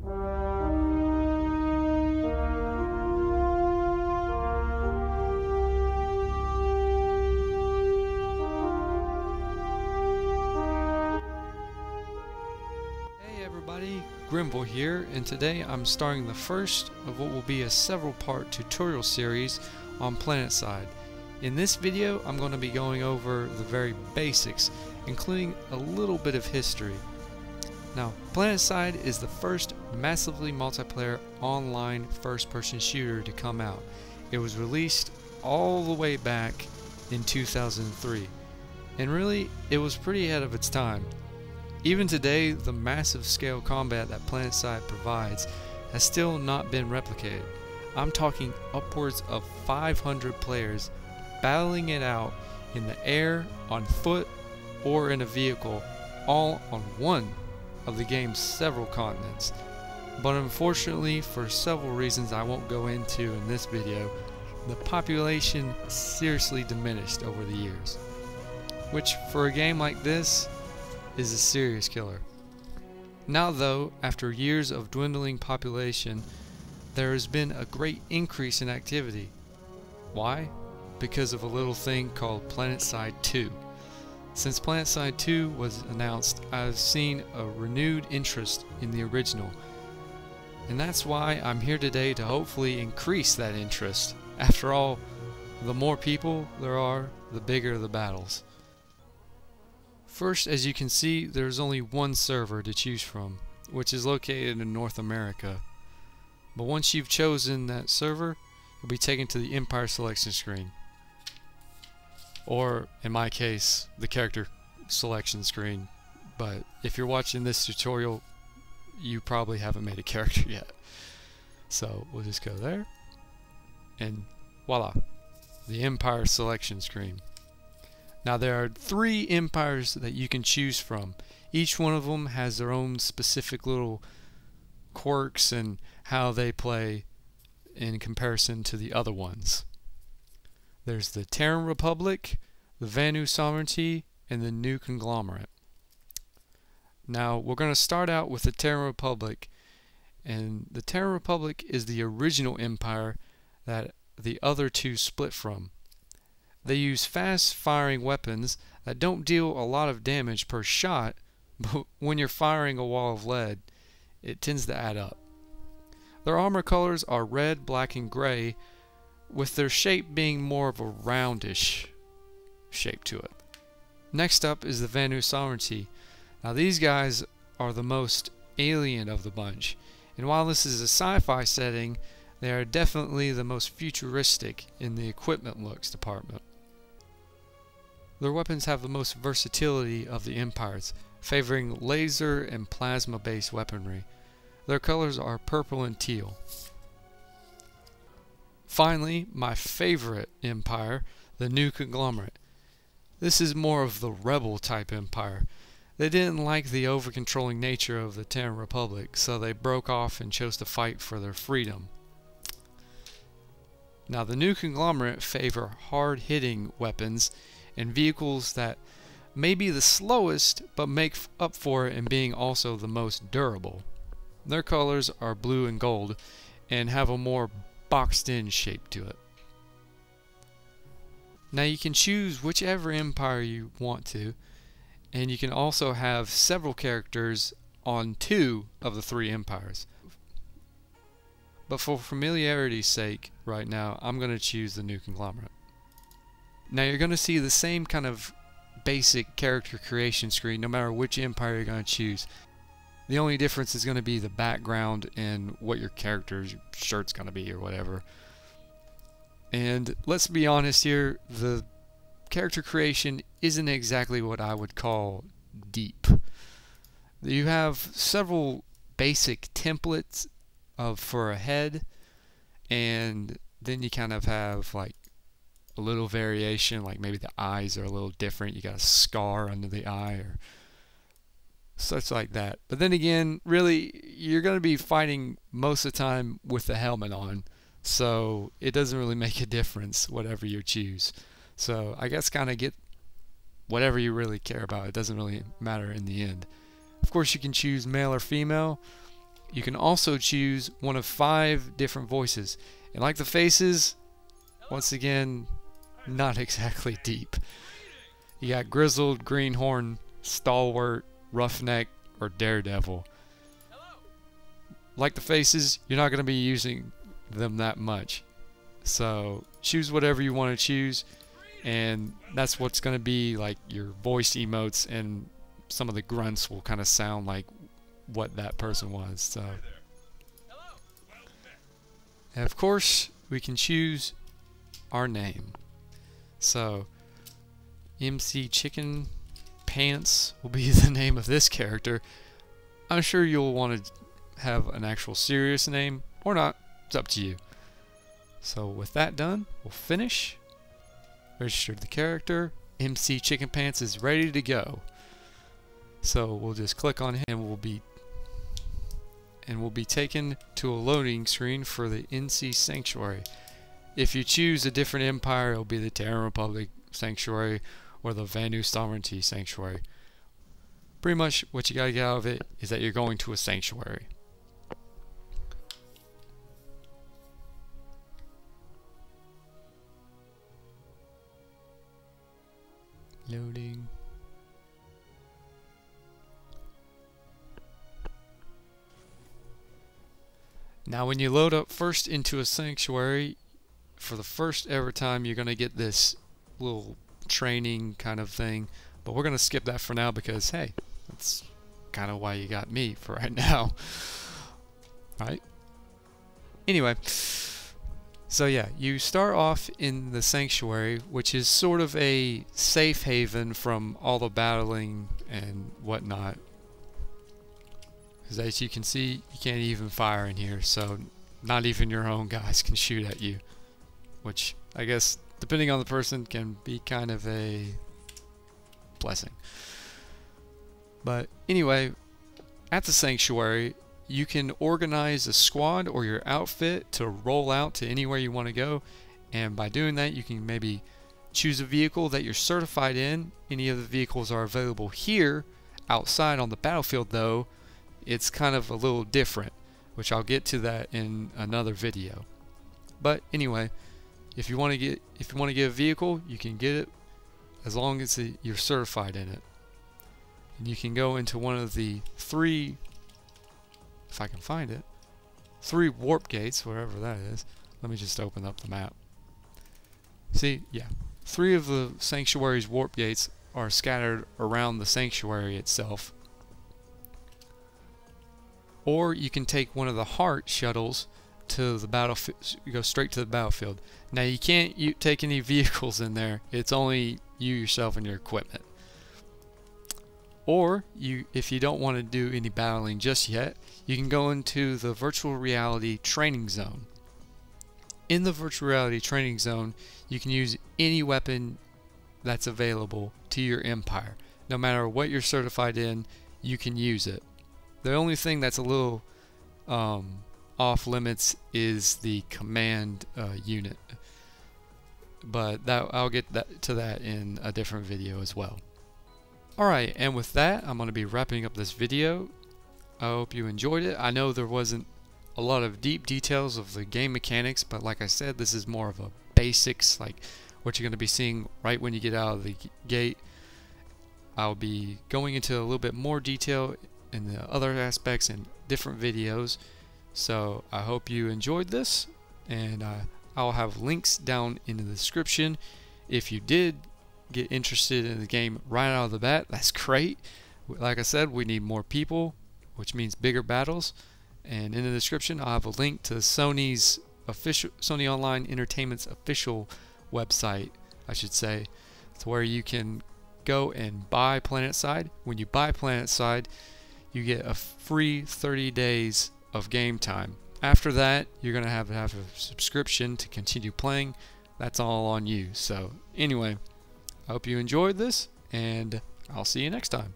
Hey everybody, Grenvil here, and today I'm starting the first of what will be a several-part tutorial series on Planetside. In this video, I'm going to be going over the very basics, including a little bit of history. Now, Planetside is the first massively multiplayer online first-person shooter to come out. It was released all the way back in 2003, and really, it was pretty ahead of its time. Even today, the massive scale combat that Planetside provides has still not been replicated. I'm talking upwards of 500 players battling it out in the air, on foot, or in a vehicle, all on one of the game's several continents. But unfortunately, for several reasons I won't go into in this video, the population seriously diminished over the years, which for a game like this is a serious killer. Now though, after years of dwindling population, there has been a great increase in activity. Why? Because of a little thing called Planetside 2. Since Planetside 2 was announced, I've seen a renewed interest in the original, and that's why I'm here today to hopefully increase that interest. After all, the more people there are, the bigger the battles. First, as you can see, there's only one server to choose from, which is located in North America. But once you've chosen that server, you'll be taken to the Empire selection screen. Or, in my case, the character selection screen. But if you're watching this tutorial, you probably haven't made a character yet. So we'll just go there, and voila, the Empire selection screen. Now there are 3 empires that you can choose from. Each one of them has their own specific little quirks and how they play in comparison to the other ones. There's the Terran Republic, the Vanu Sovereignty, and the New Conglomerate. Now we're going to start out with the Terran Republic, and the Terran Republic is the original empire that the other 2 split from. They use fast-firing weapons that don't deal a lot of damage per shot, but when you're firing a wall of lead, it tends to add up. Their armor colors are red, black, and gray, with their shape being more of a roundish shape to it. Next up is the Vanu Sovereignty. Now these guys are the most alien of the bunch, and while this is a sci-fi setting, they are definitely the most futuristic in the equipment looks department. Their weapons have the most versatility of the empires, favoring laser and plasma-based weaponry. Their colors are purple and teal. Finally, my favorite empire, the New Conglomerate. This is more of the rebel type empire. They didn't like the over-controlling nature of the Terran Republic, so they broke off and chose to fight for their freedom. Now the New Conglomerate favor hard-hitting weapons and vehicles that may be the slowest but make up for it in being also the most durable. Their colors are blue and gold and have a more boxed-in shape to it. Now you can choose whichever empire you want to, and you can also have several characters on 2 of the 3 empires. But for familiarity's sake, right now, I'm going to choose the New Conglomerate. Now you're going to see the same kind of basic character creation screen no matter which empire you're going to choose. The only difference is going to be the background and what your character's shirt's going to be or whatever. And let's be honest here, the character creation isn't exactly what I would call deep. You have several basic templates for a head, and then you kind of have like a little variation, like maybe the eyes are a little different, you got a scar under the eye or such like that. But then again, really, you're going to be fighting most of the time with the helmet on, so it doesn't really make a difference whatever you choose. So I guess kind of get whatever you really care about. It doesn't really matter in the end. Of course, you can choose male or female, you can also choose one of 5 different voices. And like the faces, once again, not exactly deep. You got Grizzled, Greenhorn, Stalwart, Roughneck, or Daredevil. Like the faces, you're not going to be using them that much. So choose whatever you want to choose, and that's what's going to be like your voice emotes, and some of the grunts will kind of sound like what that person was. So, and of course, we can choose our name. So MC Chicken Pants will be the name of this character. I'm sure you'll want to have an actual serious name or not. It's up to you. So with that done, we'll finish. Register the character. MC Chicken Pants is ready to go. So we'll just click on him, and we'll be taken to a loading screen for the NC Sanctuary. If you choose a different empire, it'll be the Terran Republic Sanctuary or the Vanu Sovereignty Sanctuary. Pretty much what you gotta get out of it is that you're going to a sanctuary. Loading. Now when you load up first into a sanctuary, for the first ever time you're going to get this little training kind of thing, but we're going to skip that for now because hey, that's kind of why you got me for right now. Right? Anyway, so yeah, you start off in the sanctuary, which is sort of a safe haven from all the battling and whatnot. Because as you can see, you can't even fire in here, so not even your own guys can shoot at you. Which, I guess, depending on the person, can be kind of a blessing. But anyway, at the sanctuary, you can organize a squad or your outfit to roll out to anywhere you want to go. And by doing that, you can maybe choose a vehicle that you're certified in. Any of the vehicles are available here. Outside on the battlefield, though, it's kind of a little different, which I'll get to that in another video. But anyway, if you want to get a vehicle, you can get it as long as you're certified in it. And you can go into one of the 3, if I can find it, 3 warp gates, wherever that is. Let me just open up the map. See, yeah, 3 of the sanctuary's warp gates are scattered around the sanctuary itself. Or you can take one of the heart shuttles to the battlefield. You go straight to the battlefield. Now you can't take any vehicles in there. It's only you yourself and your equipment. Or if you don't want to do any battling just yet, you can go into the virtual reality training zone. In the virtual reality training zone, you can use any weapon that's available to your empire. No matter what you're certified in, you can use it. The only thing that's a little off limits is the command unit, but I'll get to that in a different video as well. Alright, and with that, I'm going to be wrapping up this video. I hope you enjoyed it. I know there wasn't a lot of deep details of the game mechanics, but like I said, this is more of a basics, like what you're going to be seeing right when you get out of the gate. I'll be going into a little bit more detail in the other aspects in different videos. So I hope you enjoyed this, and I'll have links down in the description. If you did get interested in the game right out of the bat, that's great. Like I said, we need more people, which means bigger battles. And in the description, I'll have a link to Sony Online Entertainment's official website, I should say, to where you can go and buy Planetside. When you buy Planetside, you get a free 30 days of game time. After that, you're going to have a subscription to continue playing. That's all on you. So anyway, I hope you enjoyed this, and I'll see you next time.